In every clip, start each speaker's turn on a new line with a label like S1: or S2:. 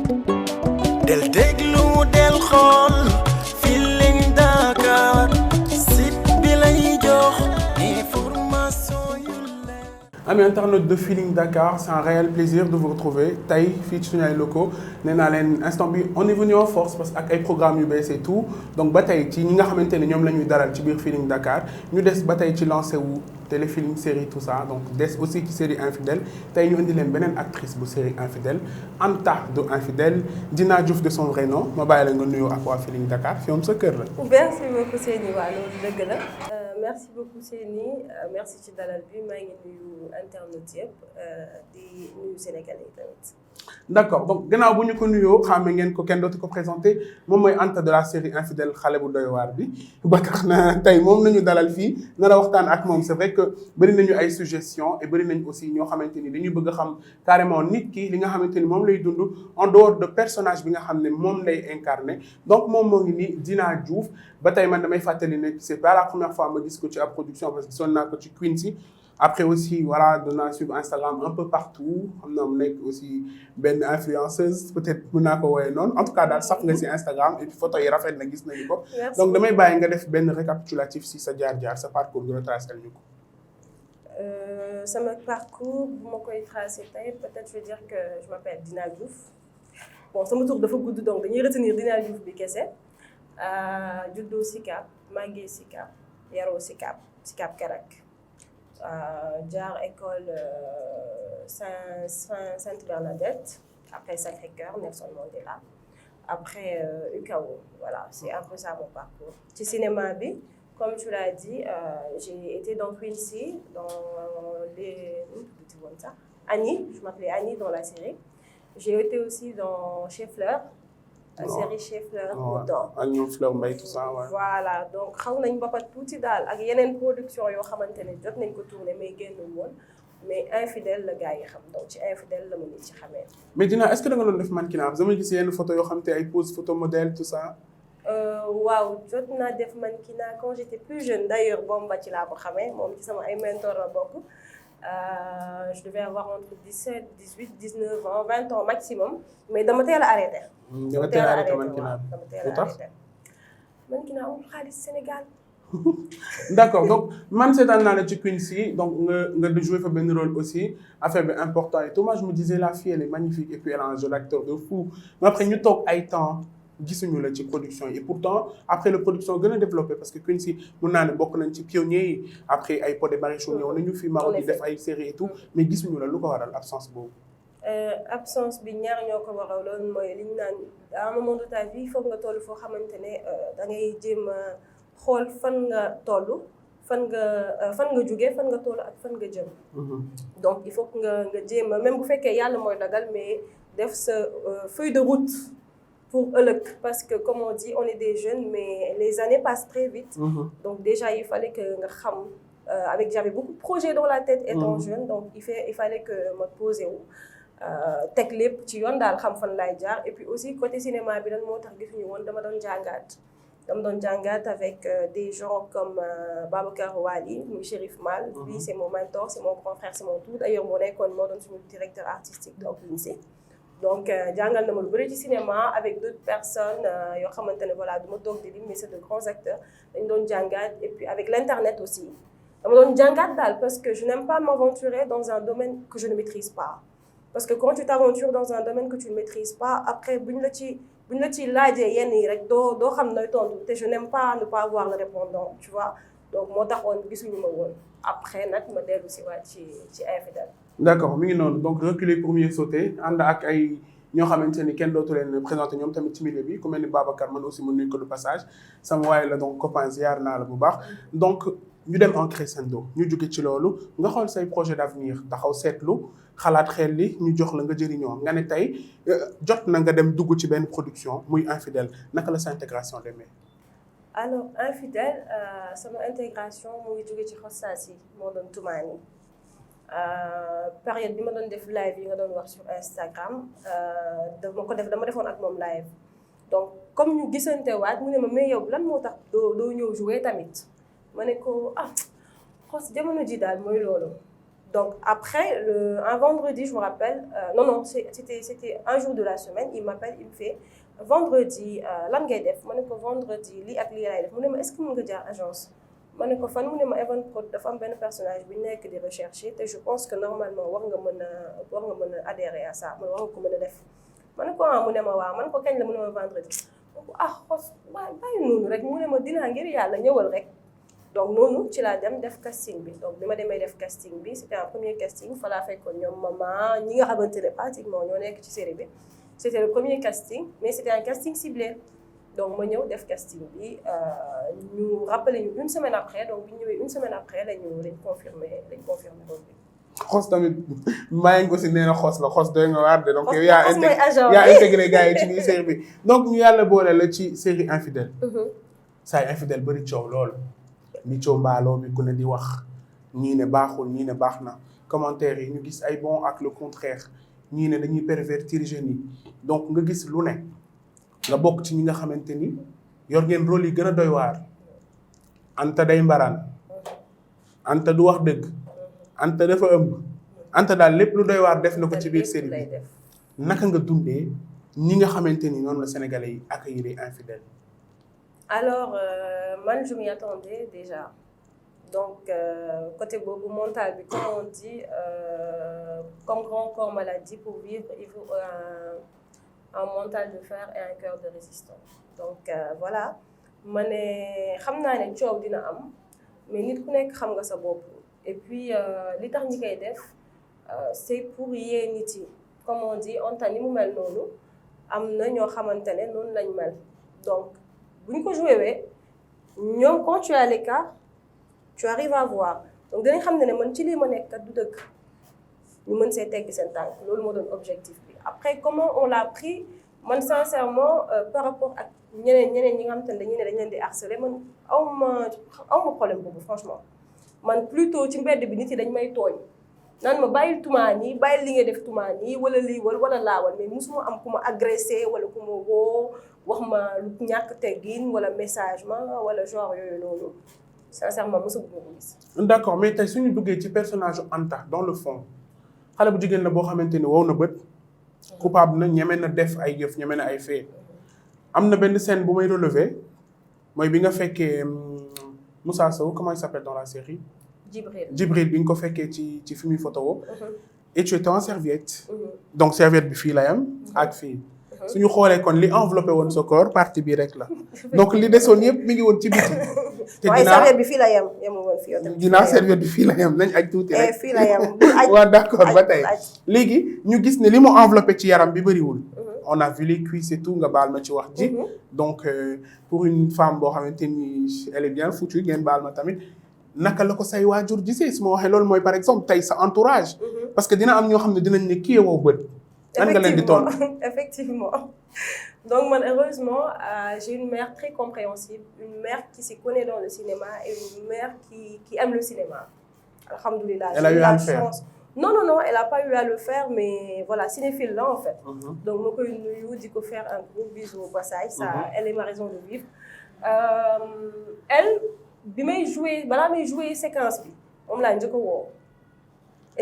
S1: del déglu del xool Feeling Dakar site bi lay jox information yu leer.
S2: Amis internautes de Feeling Dakar, c'est un réel plaisir de vous retrouver tey fii ci suñu ay locaux nee naa leen instant bi on est venu en force parce que ak ay programmes yu bees et tout donc ba tey ci ñi nga xamante ne ñoom la ñuy dalal ci biir Feeling Dakar ñu des ba tey ci lancé wu téléfilm série tout ça donc des aussi ci série Infidèles tey ñu indi leen beneen actrice bu série Infidèles Anta de Infidèles Dina Diouf de son vrai nom ma bàyyi la nga nuyoo ak waa Feeling Dakar fi moom sa kër la.
S3: merci beaucoup Seyni waa loolu dëgg la. merci beaucoup Seyni merci ci dalal bi maa ngi nuyu internautes yëpp di nuyu Sénégalais yi tamit.
S2: d'accord donc gannaaw bu ñu ko nuyoo xàmme ngeen ko kenn dootu ko présenté moom mooy Anta de la série Infidèles xale bu doy waar bi ba tax na tey moom nañu dalal fii nar a waxtaan ak moom c'est vrai que bëri nañu ay suggestions et bëri nañu aussi ñoo xamante ni dañuy bëgg a xam carrément nit ki li nga xamante ni moom lay dund en dehors de personnage bi nga xam ne moom lay incarné donc moom moo ngi ni Dina Diouf ba tey man damay fàttali ne c'est pas la première fois ma gis ko ci ab production parce que gisoon naa ko ci Quincy après aussi voilà doon naa suivre Instagram un peu partout xam naa mu nekk aussi benn influenceuse peut-être mën naa ko woowee noonu en tout cas daal sax nga si Instagram et puis photo yi rafet na gis nañu ko. donc damay bàyyi nga def benn récapitulatif si sa jaar-jaar sa parcours nga retracé ñu ko.
S3: sama parcours bu ma koy tracé tey peut-être je veux dire que je m'appelle Dina Diouf bon sama tur dafa gudd donc dañuy retenir Dina Diouf bi kese juddoo Sicap màggee Sicap yaroo Sicap Karak. jaar école Sainte Bernadette après Sacré-Cœur Nelson Mandela après UCAO voilà c'est un peu ça mon parcours ci cinéma bi comme tu l'as dit j'ai été dans Quincy dans les Annie je m'appelais Annie dans la série j'ai été aussi dans Chez Fleur série Chez Fleur Mouton
S2: ak ñoom Fleur Mbaye tout ça ouais.
S3: voilà donc xaw nañ ba pat tuuti daal ak yeneen production yoo xamante ne jot nañ ko tourner mais génnul woon mais Infidèles la gars yi xam donc ci Infidèles la ma nit ci xamee.
S2: mais Dina est-ce que da nga doon def mannequinat dama gis yenn photo yoo xam te ay pose photo modèle tout ça.
S3: waaw jot naa def mannequinat quand j'étais plus jeune d'ailleurs Bomba ci laa ko xamee moom ci sama ay mentor la bokk. Je devais avoir entre 17, 18, 19 ans, 20 ans maximum. Mais dama teel a arrêté.
S2: dama teel a arrêté mannequinat
S3: lu tax mannequinat amul xaalis Sénégal.
S2: d'accord donc man seetaan naa la ci Quincy donc nga joué fa benn rôle aussi affaire bi important et tout moi je me disais la fille elle est magnifique et puis elle a un jeu d'acteur de fou mais après ñu toog ay temps. gisuñu la ci production yi et pourtant après la production gën a développé parce que Quincy mën naa ne bokk nañ ci pionniers yi après ay Pod et Marichou ñëw nañu fi Maro di def ay séries et tout mais gisuñu la lu ko waral absence boobu.
S3: absence bi ñaar ñoo ko waral loolu mooy li ñu naan à un moment de ta vie foog nga toll foo xamante ne da ngay jéem a xool fan nga toll fan nga jógee fan nga toll ak fan nga jëm. donc il faut que nga jéem a même bu fekkee yàlla mooy dagal mais def sa feuille de route. pour ëllëg parce que comme on dit on est des jeunes mais les années passent très vite. Donc déjà il fallait que nga xam j'avais beaucoup de projets dans la tête étant jeune donc il fallait que ma posé wu teg lépp ci yoon daal xam fan laay jaar et puis aussi côté cinéma bi lan moo tax gisuñu woon dama doon jàngaat avec des gens comme Babacar Wali muy Chérif Mal. Lui c'est mon mentor c'est mon grand frère c'est mon tout d'ailleurs moo nekkoon moo doon suñu directeur artistique donc lycée. donc jàngal na ma lu bëri ci cinéma avec d'autres personnes yoo xamante ne voilà du ma toog di lim mais c'est de grands acteurs dañ doon jàngaat et puis avec l'internet aussi dama doon jàngaat daal parce que je n'aime pas m'aventurer dans un domaine que je ne maîtrise pas parce que quand tu t'aventures dans un domaine que tu ne maîtrises pas après buñ la ci laajee yenn yi rek doo xam nooy tontu te je n'aime pas ne pas avoir le répondant tu vois donc moo taxoon gisuñu ma woon après nag ma dellu si waat ci Infidèles.
S2: d'accord mi ngi noonu donc reculer pour mieux sauter ànd ak ay ñoo xamante ni kenn dootu leen présenté ñoom tamit ci milieu bi ku mel ni Babacar man aussi mu nuyu ko de passage sama waay la donc copain ziar naa la bu baax donc ñu dem en crescendo ñu jóge ci loolu nga xool say projet d'avenir taxaw seetlu xalaat xel li ñu jox la nga jëriñoo nga ne tey jot na nga dem dugg ci benn production muy Infidèles naka la sa intégration demee.
S3: alors Infidèles sama intégration mu ngi jóge ci xostaas yi moo doon Toumani. période bi ma doon def live yi nga doon wax sur Instagram dama defoon ak moom live donc comme ñu gisante waat mu ne ma mais yow lan moo tax doo ñëw jouer tamit ma ne ko xos jamono ji daal mooy loolu Donc après, un vendredi, je me rappelle, non, c'était un jour de la semaine, il m'appelle, il me fait vendredi, lan ngay def ma ne ko vendredi lii ak lii laay def mu ne ma est-ce que mën nga jaar agence ma ne ko fan mu ne ma Evenprod dafa am benn personnage bi nekk di rechercher te je pense que normalement war nga mën a adhérer à ça war nga ko mën a def ma ne ko mu ne ma waaw ma ne ko kañ la mu ne ma vendredi ma ko xos bàyyi noonu rek mu ne ma dinaa ngir yàlla ñëwal rek. Donc noonu ci laa dem def casting bi donc bi ma demee def casting bi c'était un premier casting fa laa fekkoon ñoom maman ñi nga xamante ne pratiquement ñoo nekk ci série bi c'était le premier casting mais c'était un casting ciblé donc ma ñëw def casting bi ñu rappelé ñu une semaine après donc bi ñu ñëwee une semaine après lañ confirmé rôle bi.
S2: xos tamit maa ngi ko si nee na xos la xos doy nga waar de donc yow yaa
S3: xos
S2: intégré gars yi ci biir série bi donc ñu yàlla boole la ci série infidèle. saa infidèle bëri coow loolu. li coow mbaaloo bi ku ne di wax ñii ne baaxul ñii ne baax na commentaires yi ñu gis ay bon ak le contraire ñii ne dañuy pervertir jeunes yi donc nga gis lu ne nga bokk ci ñi nga xamante ni yor ngeen rôle yi gën a doy waar Anta day mbaraan Anta du wax dëgg Anta dafa ëmb Anta daal lépp lu doy waar def na ko ci biir série bi naka nga dundee ñi nga xamante ni noonu la Sénégalais yi accueillir infidèle.
S3: Alors, moi, je m'y attendais déjà. Donc, côté boobu mental, comme on dit, comme grand corps maladie, pour vivre, il faut un mental de fer et un cœur de résistant. Donc, voilà. Ma ne xam naa ne coow dina am mais nit ku nekk xam nga sa bopp. Et puis, li tax ñi koy def, c'est pour yee nit yi. Comme on dit, Anta ni mu mel noonu am na ñoo xamante ne noonu lañ mel. Donc, bu ñu ko joué ñoom quand tu es à l'écart tu arrives à voir donc dinañ xam ne man ci lii ma nekk kat du dëgg ñu mën see teggi seen tànk loolu moo doon objectif bi. Après comment on l'a pris man sincèrement par rapport ak ñeneen ñi nga xam te ne dañu ne dañ leen di harceler man awma problème boobu franchement man plutôt ci mbedd bi nit yi dañ may tooñ naan ma bàyyil tumaan yi bàyyil li nga def tumaan yi wala lii wala laawal mais musuma am ku ma agressé wala ku ma woo wax ma lu ñàkk teggin wala message ma wala genre yooyu noonu sincèrement mosu bu ko gis.
S2: D'accord mais tey suñu duggee ci personnage Anta dans le fond xale bu jigéen la boo xamante ni wow na bët coupable na ñeme na def ay jëf ñeme na ay fait am na benn scène bu may relever mooy bi nga fekkee Moussa Sow comment il s'appelle dans la série. Djibril bi nga ko fekkee ci fi muy photo et tu étais en serviette. donc serviette bi fii la yam ak fii. suñu xoolee kon li enveloppé woon sa corps partie bi rek la donc li desoon yëpp mi ngi woon ci biti.
S3: te serviette bi fii la yem yemul woon fii yow
S2: ginnaaw serviette bi fii la yem nañ aj tuuti rek.
S3: fii la yem
S2: waaw d'accord ba tey léegi ñu gis ne li mu enveloppé ci yaram bi bëriwul. on a vu les cuisses et tout nga baal ma ci wax ji. donc pour une femme boo xamante ni elle est bien foutue ngeen baal ma tamit. naka la ko say waajur gisee su ma waxee loolu mooy par exemple tey sa entourage. parce que dina am ñoo xam ne dinañ ne kii woo bët. nan nga leen di tontu
S3: effectivement donc man heureusement j'ai une mère très compréhensible une mère qui s'y connaît dans le cinéma et une mère qui aime le cinéma. Alhamdoulilah.
S2: Elle a eu à le faire.
S3: Non, elle a pas eu à le faire mais voilà cinéphile là en fait. Donc ma koy nuyu di ko faire un gros bisou au passage. Ça elle est ma raison de vivre. Elle. bi may joué balaa may joué séquence bi moom laa njëkk a woo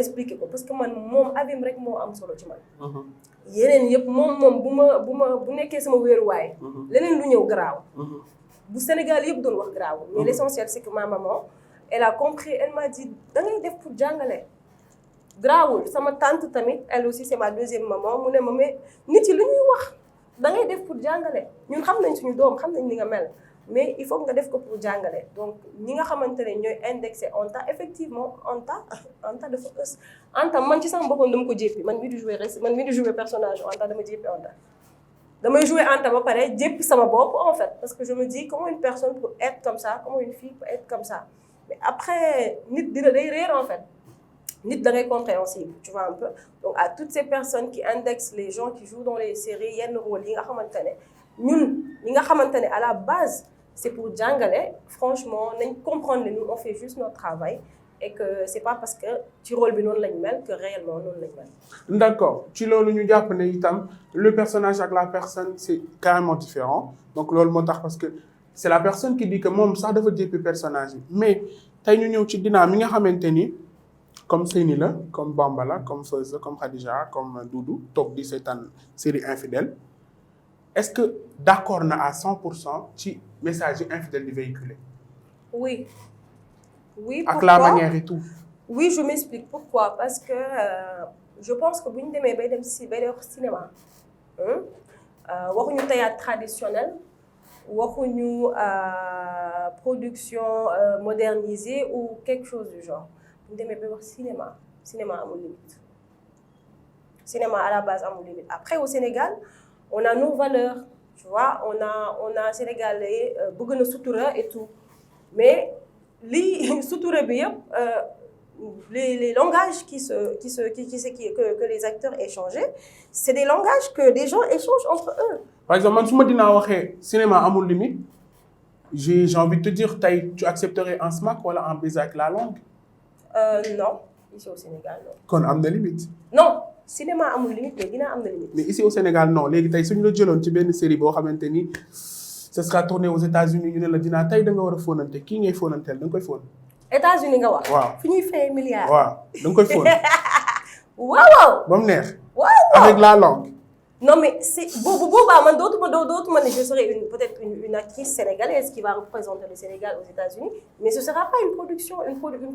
S3: expliqué ko parce que man moom abim rek moo am solo ci man. yeneen yëpp moom bu nekkee sama wéeruwaay. leneen lu ñëw garaaw. bu Sénégal yëpp doon wax garaaw. mais l'essentiel c'est que ma maman elle a compris elle m'a dit da ngay def pour jàngale. garaawul sama tante tamit elle aussi c'est ma deuxième maman mu ne ma mais nit yi lu ñuy wax da ngay def pour jàngale ñun xam nañ suñu doom xam nañ ni nga mel. mais il faut nga def ko pour jàngale donc ñi nga xamante ne ñooy indexé Anta effectivement Anta dafa ës Anta man ci sama boppam dama ko jéppi man mii di jouer personnage Anta dama jéppi Anta damay jouer Anta ba pare jéppi sama bopp en fait parce que je me dis comment une personne peut être comme ça comment une fille peut être comme ça mais après nit dina day réer en fait nit da ngay compréhensible tu vois un peu donc à toutes ces personnes qui indexent les gens qui jouent dans les séries yenn rôles yi nga xamante ne ñun ñi nga xamante ne à la base c'est pour jàngale franchement nañ comprendre ne nous on fait juste notre travail et que c'est pas parce que ci rôle bi noonu lañ mel que réellement noonu lañ mel.
S2: D'accord ci loolu ñu jàpp ne itam le personnage ak la personne c'est carrément différent donc loolu moo tax parce que c'est la personne qui dit que moom sax dafa jéppi personnage bi mais tey ñu ñëw ci Dina mi nga xamante ni comme Seyni la comme Bamba la comme Feuz la comme Khadija comme Doudou toog di seetaan série infidèle est-ce que d'accord na à 100% ci message yi infidèle di véhiculer.
S3: Oui. Oui,
S2: ak
S3: pourquoi?
S2: la manière et tout.
S3: Oui, je m'explique pourquoi. Parce que je pense que bu ñu demee bay dem cinéma waxuñu théâtre traditionnel waxuñu production modernisée ou quelque chose du genre bu ñu demee bay wax cinéma amul limite. Cinéma à la base amul limite. Après au Sénégal on a nos valeurs, tu vois, on a Sénégalais bëgg na sutura et tout mais li sutura bi yëpp les langages que les acteurs échangeaient, c'est des langages que des gens échangent entre eux.
S2: Par exemple, man su ma dinaa waxee cinéma amul limite, j'ai envie de te dire, tu accepterais un smack wala un baiser avec la langue?
S3: Non, ici au Sénégal, non.
S2: Kon am na limite.
S3: Non, cinéma amul limite, mais dina am na limite.
S2: Mais ici au Sénégal, non. Léegi tey suñu la jëloon ci benn série boo xamante ni ce sera tourné aux États-Unis ñu ne la dinaa tey da nga war a fóonante kii ngay fóonanteel da nga koy fóon.
S3: États-Unis nga wax.
S2: waaw
S3: fi ñuy fay milliards.
S2: waaw da nga koy fóon.
S3: waaw.
S2: ba mu neex.
S3: waaw.
S2: Avec la langue.
S3: Non mais c'est boobaa man dootuma ne je serai peut-être une actrice sénégalaise qui va représenter le Sénégal aux États-Unis, mais ce sera pas une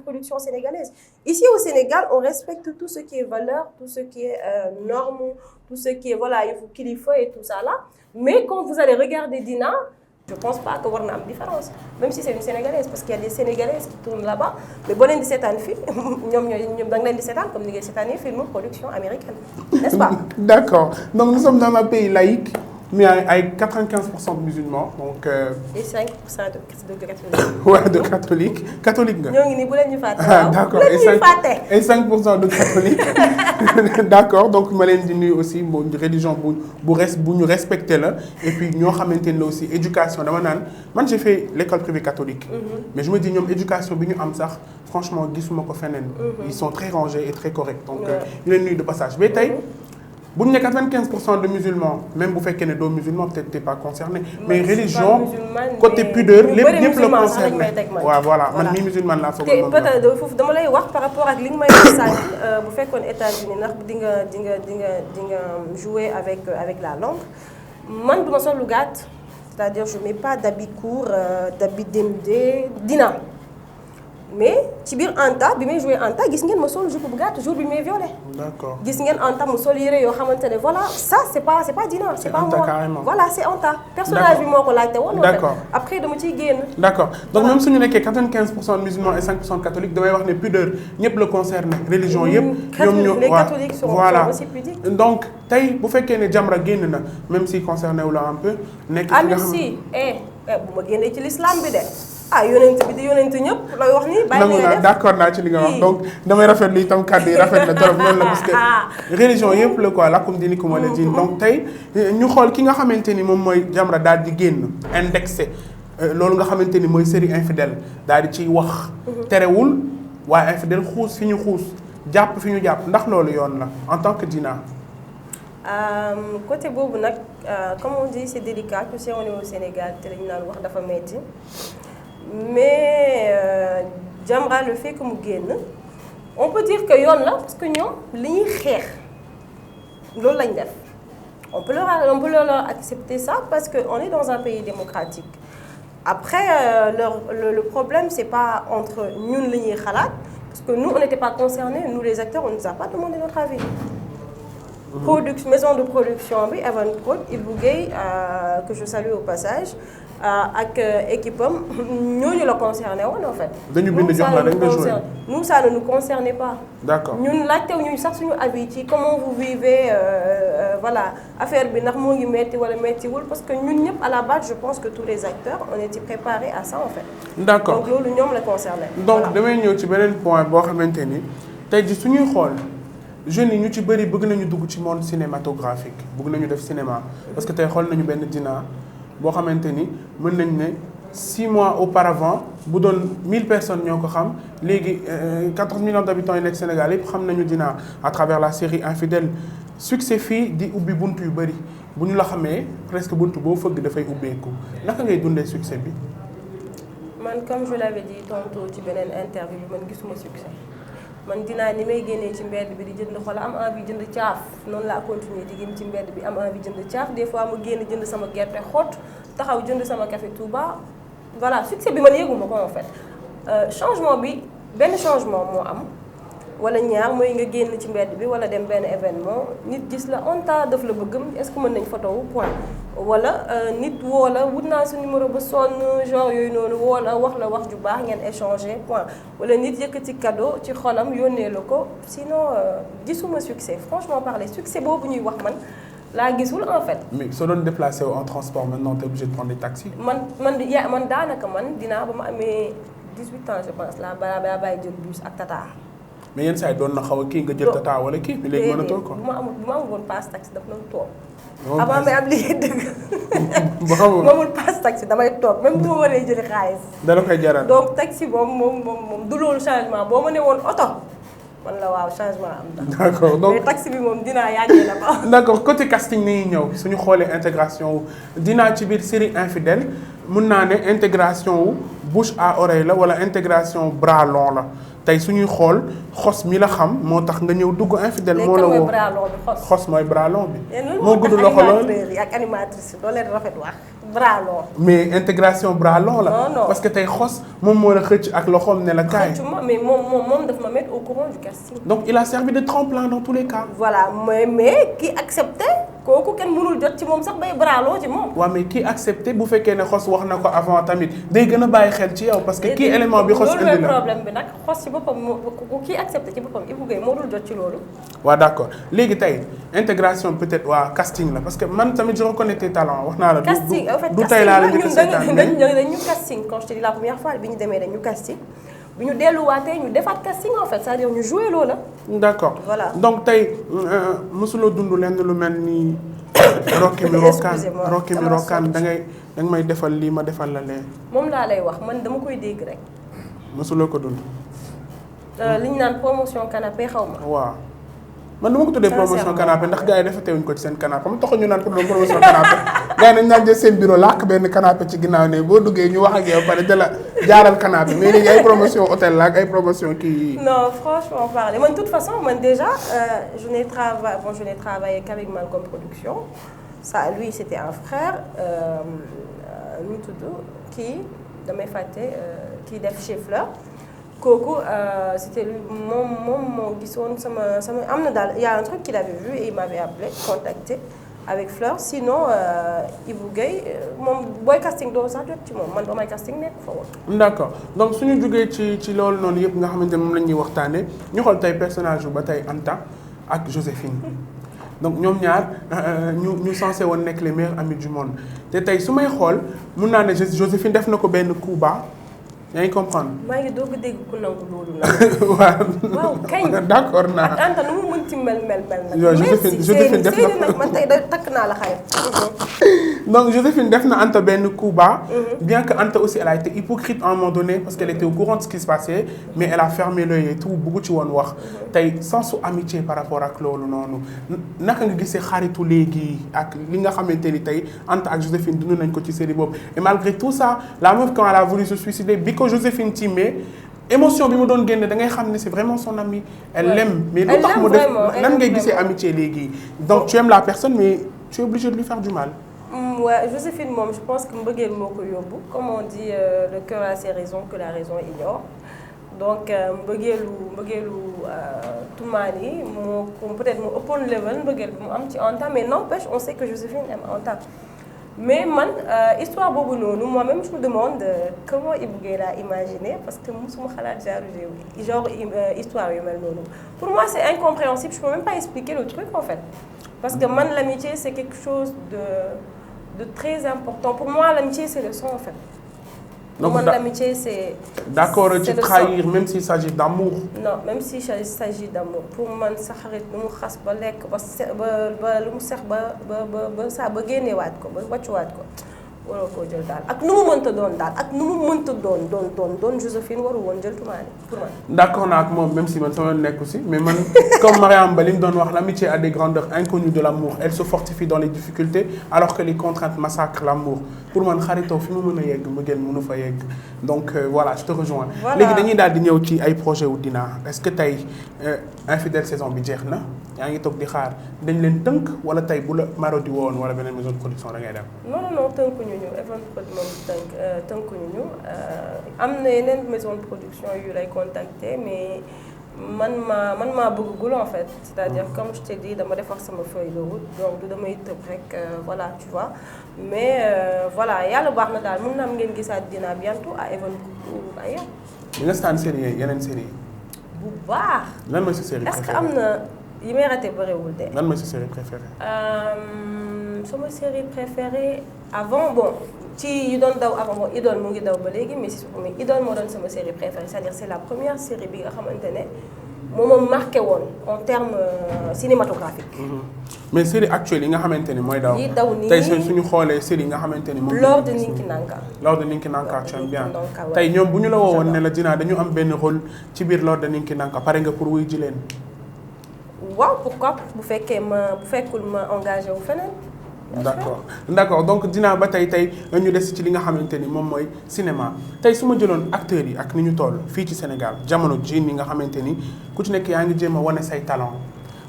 S3: production sénégalaise. Ici au Sénégal, on respecte tout ce qui est valeur, tout ce qui est normes, tout ce qui est voilà, il faut kilifa et tout ça là. Mais quand vous allez regarder Dina, je pense pas que war na am différence, même si c'est une Sénégalaise, parce qu'il y a des Sénégalaises qui tournent là-bas. Mais boo leen di seetaan fii ñoom da nga leen di seetaan comme ni ngay seetaanee film production américaine, n'est-ce pas?
S2: D'accord. Donc nous sommes dans un pays laïque, mais avec 95% de musulmans, donc.
S3: Et 5% de catholiques.
S2: Ouais, de catholiques. Catholique nga.
S3: ñoo ngi nii bu leen ñu fàtte.
S2: Ah, d'accord. Et 5% de catholiques. D'accord. Donc ma leen di nuyu aussi bon religion bu ñu respecté la et puis ñoo xamante ne la aussi éducation dama naan man j'ai fait l'école privée catholique. Mais je me dis ñoom éducation bi ñu am sax franchement gisuma ko feneen. Ils sont très rangés et très corrects. Donc ñu leen nuyu de passage mais tey. bu ñu ne 95% de musulmans même bu fekkee ne doo musulman peut-être t'es pas concerné. Mais religion côté pudeur lépp la concerné. waaw voilà man mii musulman laa foog
S3: te peut-être foofu dama lay wax par rapport ak li nga may wax sànq bu fekkoon États-Unis ndax di nga jouer avec la langue man duma sol lu gàtt c'est-à-dire je mets pas d'habit court d'habit dénudé dina mais ci biir Anta bi may joué Anta gis ngeen ma sol jupe bu gàtt jour bi may violé.
S2: D'accord.
S3: Gis ngeen Anta mu sol yére yoo xamante ne voilà ça c'est pas Dina.
S2: C'est
S3: pas
S2: Anta
S3: moi.
S2: Carrément.
S3: Voilà c'est Anta. Personnage bi moo ko laajte woon.
S2: D'accord.
S3: Après dama ciy génn.
S2: D'accord donc même suñu nekkee 95% de musulmans et 5% de catholiques damay wax ne pudeur ñëpp la concerné religion yëpp. ñoom
S3: les catholiques sont aussi pudiques.
S2: Donc tey bu fekkee ne Jamra génn na même si concerné wu la un peu. nekk ci nga xam
S3: si bu ma génnee ci l'islam bi de. yonent bi di yonent ñëpp lay wax ni bàyyi nga def
S2: d'accord naa ci li nga wax donc damay rafetlu itam kàddu yi rafet na trop noonu la parce que religion yëpp la quoi lakum dinukum waliya diin donc tey ñu xool ki nga xamante ni moom mooy Jamra daal di génn indexé loolu nga xamante ni mooy série infidèle daal di ciy wax terewul waaye infidèle xuus fi ñu xuus jàpp fi ñu jàpp ndax loolu yoon la en tant que Dina.
S3: Côté boobu nag comme on dit c'est délicat tu sais on est au Sénégal te lañu naan wax dafa metti mais Jamra le fait que mu génn on peut dire que yoon la parce que ñoom li ñuy xeex loolu lañ def on peut leur accepter ça parce que on est dans un pays démocratique après le problème c'est pas entre ñun li ñuy xalaat parce que nous on n'était pas concernés nous les acteurs on nous a pas demandé notre avis. Maison de production bi Evan Prod Ibou Gueye que je salue au passage ak équipe am ñooñu la concerné woon en fait.
S2: dañu bind jox la rek nga joué
S3: nous ça ne nous concernait pas.
S2: D'accord
S3: ñun laajtew ñu sax suñu avis ci comment vous vivez voilà affaire bi ndax moo ngi metti wala mettiwul parce que ñun ñëpp à la base je pense que tous les acteurs on était préparés à ça en fait.
S2: D'accord
S3: donc loolu ñoom la concerné.
S2: donc damay ñëw ci beneen point boo xamante ni tey ji suñuy xool. jeunes yi ñu ci bëri bëgg nañu dugg ci monde cinématographique bëgg nañu def cinéma parce que tey xool nañu benn Dina boo xamante ni mën nañ ne 6 mois auparavant bu doon 1000 personnes ñoo ko xam léegi 14 millions d'habitants yi nekk Sénégal yëpp xam nañu Dina à travers la série Infidèle succès fii di ubbi bunt yu bëri bu ñu la xamee presque bunt boo fëgg dafay ubbeeku naka ngay dundee succès bi.
S3: man comme je l'avais dit tantôt ci beneen interview bi man gisuma succès. man dinaa ni may génnee ci mbedd bi di jënd xool am envie jënd caaf noonu laa continuer di génn ci mbedd bi am envie jënd caaf des fois mu génn jënd sama gerte xott taxaw jënd sama café Touba voilà succès bi man yëguma ko en fait changement bi benn changement moo am wala ñaar mooy nga génn ci mbedd bi wala dem benn événement nit gis la on ta daf la bëggam est-ce que mën nañ photo wu point wala nit woo la wut naa sa numéro ba sonn genre yooyu noonu woo la wax ju baax ngeen échanger point wala nit yëkkati cadeau ci xolam yónnee la ko sinon gisuma succès franchement parler succès boobu ñuy wax man laa gisul en fait.
S2: mais soo doon déplacé en transport maintenant t'es obligé de prendre des taxis.
S3: man daanaka man dinaa ba ma amee 18 ans je pense la balaa bàyyi jël bus ak tata.
S2: mais yenn saa yi doon na xaw a kii nga jël tata wala kii bi léegi mën a toog ko.
S3: bu ma amul woon passe taxi daf doon toog. avant may am liggéey dëgg.
S2: ba xamul
S3: ma amul passe taxi damay toog même bu ma waree jëli xaalis.
S2: dala koy jaral
S3: donc taxi moom du loolu changement boo ma ne woon oto man la waaw changement am na.
S2: d'accord donc
S3: mais taxi bi moom dinaa yàggee la ba.
S2: d'accord côté casting ni ñëw suñu xoolee intégration wu dinaa ci biir série infidèle mun naa ne intégration wu bouche à oreille la wala intégration bras long la. tey suñuy xool xos mi la xam moo tax nga ñëw dugg infidèle moo la woo xos mooy bras long bi. moo gudd loxo lool
S3: yi ak animatrice doo leen rafet wax bras long.
S2: mais intégration bras long la.
S3: non
S2: parce que tey xos moom moo la xëcc ak loxoom ne la kaay.
S3: mais moom daf ma mettre au courant du casting.
S2: donc il a servi de tremplin dans tous les cas.
S3: voilà mais ki accepté kooku kenn mënul jot ci moom sax bay bras long ci moom.
S2: waaw mais kii accepté bu fekkee ne xos wax na ko avant tamit day gën a bàyyi xel ci yow parce que kii élément bi xos indi la
S3: loolu problème bi nag xos ci boppam kii accepté ci boppam Ibou Guèye moo dul jot ci loolu.
S2: waaw d'accord léegi tey intégration peut-être waa casting la parce que man tamit je reconnais tes talents wax naa la.
S3: casting en fait
S2: du tey laa la ñu
S3: dañu casting quand je te dis la première fois bi ñu demee dañu casting bi ñu delluwaatee ñu defaat casting en fait c'est-à-dire ñu joué loola.
S2: d'accord
S3: voilà
S2: donc tey mosuloo dund lenn lu mel ni. Rocky mi Rokaan da nga may defal lii ma defal la lee.
S3: moom laa lay wax man dama koy dégg rek.
S2: mosuloo ko dund.
S3: li ñu naan promotion canapé xaw ma.
S2: waaw man dama ko tuddee promotion canapé ndax gars yi dafa teewuñ ko ci seen canapé xam taxu ñu naan promotion canapé gars yi nañ naan jël seen bureau làkk benn canapé ci ginnaaw ne boo duggee ñu wax ak yow pare de la jaaral canapé mais léegi ay promotion hôtel la ak ay promotion kii.
S3: non franchement parler man de toute façon man déjà je n'ai travaillé qu'avec Malcolm Production ça lui c'était un frère ñu tudd kii damay fàtte kii def chez Fleur. kooku c'était lui moom moo gisoon sama am na daal y a un truc qu'il avait vu et il m'avait appelé contacté avec Fleur sinon Ibou Guèye moom booy casting doo sax jot ci moom man doomay casting nekk fa woon.
S2: d'accord donc suñu jógee ci loolu noonu yëpp nga xamante ne moom la ñuy waxtaanee ñu xool tey personnage ba tey Anta ak Joséphine donc ñoom ñaar ñu censé woon nekk les meilleurs amis du monde te tey su may xool mun naa ne Joséphine def na ko benn coup bas. yaa ngi comprendre.
S3: maa ngi doog a dégg ku nangu loolu nag. waaw kañ.
S2: d'accord naa
S3: ak Anta nu mu mënti mel nag.
S2: yow Joséphine def na
S3: nag man tey takk naa la xayma.
S2: donc Joséphine def na Anta benn coup bas. bien que Anta aussi elle a été hypocrite à un moment donné parce qu'elle était au courant de ce qui se passait mais elle a fermé l'œil et tout bëggu ci woon wax. tey sensu amitié par rapport ak loolu noonu naka nga gisee xaritu léegi ak li nga xamante ni tey Anta ak Joséphine dund nañ ko ci série boobu et malgré tout ça la meuf quand elle a voulu se suicider ko Joséphine timé émotion bi mu doon génne da ngay xam ne c'est vraiment son amie elle l'aime mais lu tax mu def nan ngay gisee amitié léegi donc tu aimes la personne mais tu es obligé de lui faire du mal.
S3: Ouais, Joséphine moom je pense que mbëggeel moo ko yóbbu comme on dit le cœur a ses raisons que la raison ignore donc mbëggeelu Toumani moo peut-être mu ëppoon level mbëggeel bi mu am ci Anta mais n'empêche on sait que Joséphine aime Anta. mais man histoire boobu noonu moi-même je me demande comment Ibou Guèye l'a imaginé parce que musuma xalaat genre histoire yu mel noonu pour moi c'est incompréhensible je peux même pas expliquer le truc en fait parce que man l'amitié c'est quelque chose de très important pour moi l'amitié c'est le sang en fait. Donc man l'amitié c'est.
S2: D'accord ci trahir même s'il s'agit d'amour.
S3: non même s'il s'agit d'amour pour man sa xarit lu mu xas ba lekk ba lu mu sex ba génneewaat ko ba wàccuwaat ko waroo koo jël daal ak nu mu mënta doon daal ak nu mu mënta doon Joséphine waru woon jël Toumani pour man.
S2: d'accord naa ak moom même si man sama nekk aussi mais man comme Mariam Ba li mu doon wax l'amitié a des grandeurs inconnues de l'amour elle se fortifie dans les difficultés alors que les contraintes massacrent l'amour pour man xaritoo fi mu mën a yegg mbëggeel mënu fa yegg donc voilà je te rejoins.
S3: Voilà.
S2: léegi dañuy daal di ñëw ci ay projet wu Dina est-ce que tey infidèle saison bi jeex na yaa ngi toog di xaar dañ leen tënk wala tey bu la Marodi woon wala beneen maison de production da ngay dem.
S3: non tënkuñu ñu Evenprod moom tënkuñu ñu am na yeneen maison de production yu lay contacter mais man maa bëggul en fait c'est-à-dire comme je t'ai dit dama defar sama feuille de route donc du damay tëb rek voilà tu vois mais voilà yàlla baax na daal mën na am ngeen gisaat Dina bientôt à Evenprod ou ailleurs.
S2: di nga staan série yeneen série
S3: bu baax.
S2: lan mooy sa série
S3: est-ce que
S2: préférée
S3: am na yi may raté bëriwul de.
S2: lan mooy sa série préférée.
S3: sama série préférée avant bon ci yi doon daw avant bon Idole mu ngi daw ba léegi mais Idole moo doon sama série préférée c'est-à-dire c'est la première série bi nga xamante ne moom marqué woon en termes cinématographiques.
S2: mais série actuelle yi nga xamante ni mooy daw.
S3: yi daw nii
S2: tey suñu xoolee série yi nga xamante ni moom.
S3: Lord de Ninki Nanka.
S2: Lord de Ninki Nanka tu aimes bien tey ñoom bu ñu la woowoon ne la Dina dañu am benn rôle ci biir Lord de Ninki Nanka pare nga pour wuy ji leen.
S3: waaw pourquoi bu fekkul ma engagé wu feneen.
S2: d'accord donc Dina ba tey ñu des ci li nga xamante ni moom mooy cinéma tey su ma jëloon acteurs yi ak ni ñu toll fii ci Sénégal jamono ji ni nga xamante ni ku ci nekk yaa ngi jéem a wane say talent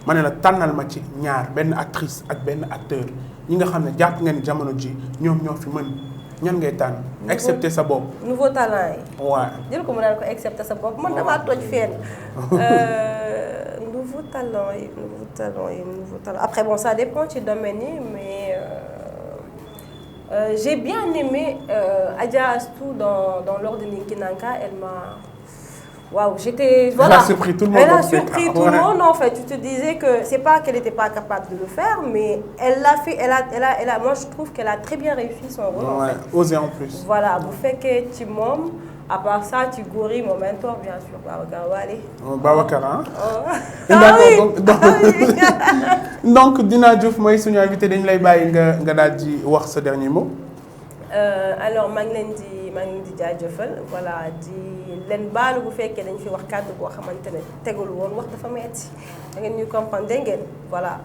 S2: ma ne la tànnal ma ci ñaar benn actrice ak benn acteur ñi nga xam ne jàpp nga ni jamono ji ñoom ñoo fi mën ñan ngay tànn. excepté sa bopp.
S3: nouveau talent yi.
S2: waaw
S3: jël ko mu naan ko excepté sa bopp man damaa toj fenn. nouveau talent. Après bon ça dépend ci domaine yi mais j'ai bien aimé Adja Astou dans Lord de Ninki Nanka elle m'a waouh j'étais voilà.
S2: Elle a surpris tout le monde.
S3: Elle a surpris tout le monde en fait. Tu te disais que c'est pas qu'elle n'était pas capable de le faire mais elle l'a fait elle a moi je trouve qu'elle a très bien réussi son rôle en fait.
S2: Osé en plus.
S3: Voilà bu fekkee ci moom. À part ça, tu Gori, mon mentor, bien sûr, Babacar Wale.
S2: Babacar, hein?
S3: D'accord,
S2: donc Dina Diouf mooy suñu invité dañu lay bàyyi nga daal di wax sa dernier mot.
S3: Alors maa ngi leen di jaajëfal voilà di leen baalu bu fekkee dañ fi wax kàddu boo xamante ne tegul woon wax dafa metti da ngeen ñu comprendre dégg ngeen voilà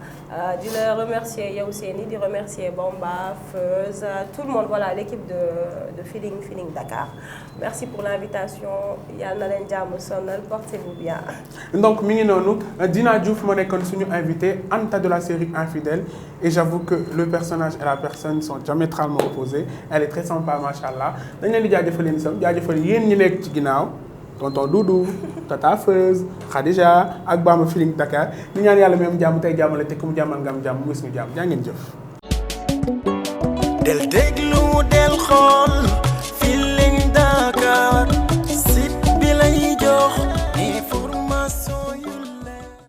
S3: di la remercier yow Séni di remercier Bamba Feuz tout le monde voilà l'équipe de Feeling Dakar merci pour l'invitation yàlla na leen jàmm sonal portez-vous bien.
S2: donc mi ngi noonu Dina Diouf moo nekkoon suñu invité Anta de la série Infidèle et j'avoue que le personnage et la personne sont diamétralement opposés elle est très sympa machallah dañ leen di jaajëfal yéen itam jaajëfal yéen ñi nekk ci ginnaaw tonton Doudou Tata Feuz Khadija ak Bamba Feeling Dakar di ñaan yàlla même jàmm tey jàmmale te ku mu jàmmal nga am jàmm mu gis ñu jàmm jaa ngeen jëf.
S1: del déglu del xool